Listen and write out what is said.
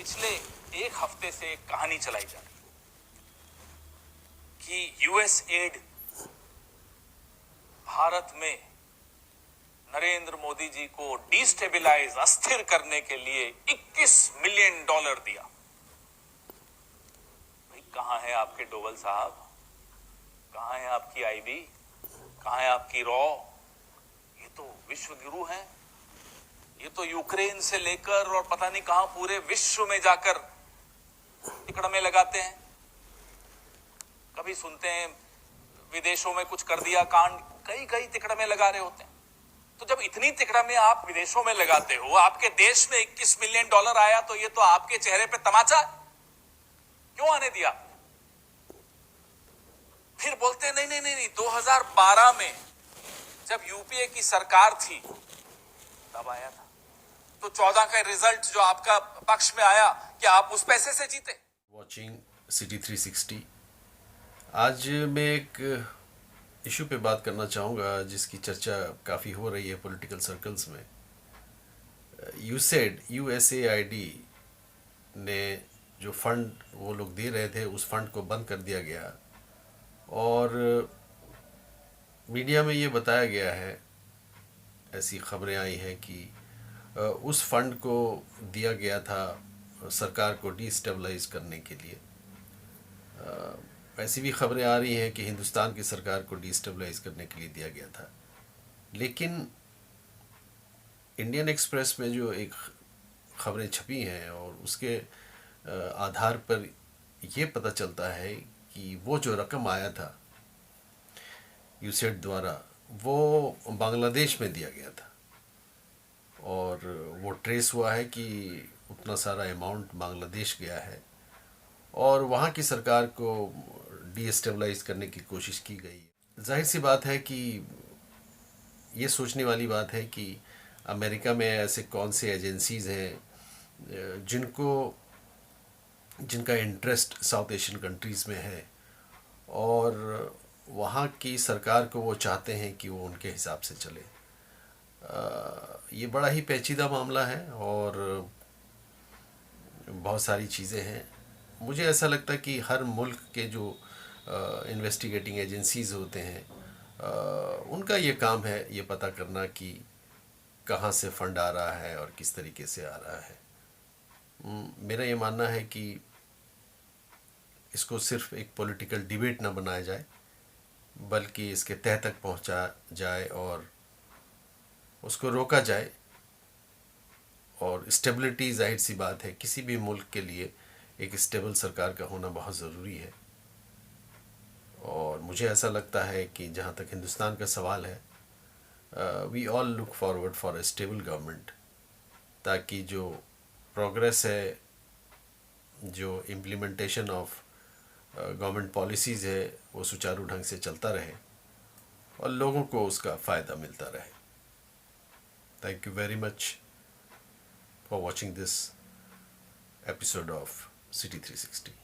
पिछले एक हफ्ते से एक कहानी चलाई जा रही कि यूएस एड भारत में नरेंद्र मोदी जी को डिस्टेबलाइज अस्थिर करने के लिए 21 मिलियन डॉलर दिया। भाई कहां है आपके डोवल साहब, कहां है आपकी आईबी, कहां है आपकी रॉ? ये तो विश्व गुरु हैं, ये तो यूक्रेन से लेकर और पता नहीं कहां पूरे विश्व में जाकर तिकड़मे लगाते हैं। कभी सुनते हैं विदेशों में कुछ कर दिया कांड, कई कई तिकड़मे लगा रहे होते हैं। तो जब इतनी तिकड़मे आप विदेशों में लगाते हो, आपके देश में 21 मिलियन डॉलर आया, तो ये तो आपके चेहरे पे तमाचा क्यों आने दिया? फिर बोलते नहीं नहीं नहीं नहीं 2012 में जब यूपीए की सरकार थी तब आया था। तो 14 का रिजल्ट जो आपका पक्ष में आया, क्या आप उस पैसे से जीते? Watching city 360। आज मैं एक इशू पे बात करना चाहूँगा जिसकी चर्चा काफ़ी हो रही है पॉलिटिकल सर्कल्स में। USAID ने जो फंड वो लोग दे रहे थे, उस फंड को बंद कर दिया गया और मीडिया में ये बताया गया है, ऐसी खबरें आई हैं कि उस फंड को दिया गया था सरकार को डिस्टेबलाइज करने के लिए। ऐसी भी खबरें आ रही हैं कि हिंदुस्तान की सरकार को डिस्टेबलाइज करने के लिए दिया गया था। लेकिन इंडियन एक्सप्रेस में जो एक खबरें छपी हैं और उसके आधार पर ये पता चलता है कि वो जो रकम आया था यूसेड द्वारा, वो बांग्लादेश में दिया गया था और वो ट्रेस हुआ है कि उतना सारा अमाउंट बांग्लादेश गया है और वहाँ की सरकार को डिस्टेबलाइज करने की कोशिश की गई। जाहिर सी बात है कि ये सोचने वाली बात है कि अमेरिका में ऐसे कौन से एजेंसीज़ हैं जिनका इंटरेस्ट साउथ एशियन कंट्रीज़ में है और वहाँ की सरकार को वो चाहते हैं कि वो उनके हिसाब से चले। ये बड़ा ही पेचीदा मामला है और बहुत सारी चीज़ें हैं। मुझे ऐसा लगता है कि हर मुल्क के जो इन्वेस्टिगेटिंग एजेंसीज़ होते हैं, उनका ये काम है ये पता करना कि कहाँ से फ़ंड आ रहा है और किस तरीके से आ रहा है। मेरा ये मानना है कि इसको सिर्फ एक पॉलिटिकल डिबेट ना बनाया जाए, बल्कि इसके तह तक पहुँचा जाए और उसको रोका जाए। और स्टेबिलिटी जाहिर सी बात है, किसी भी मुल्क के लिए एक स्टेबल सरकार का होना बहुत ज़रूरी है। और मुझे ऐसा लगता है कि जहाँ तक हिंदुस्तान का सवाल है, we all look forward for a stable government, ताकि जो प्रोग्रेस है, जो इम्प्लीमेंटेशन ऑफ गवर्नमेंट पॉलिसीज़ है, वो सुचारू ढंग से चलता रहे और लोगों को उसका फ़ायदा मिलता रहे। Thank you very much for watching this episode of City 360.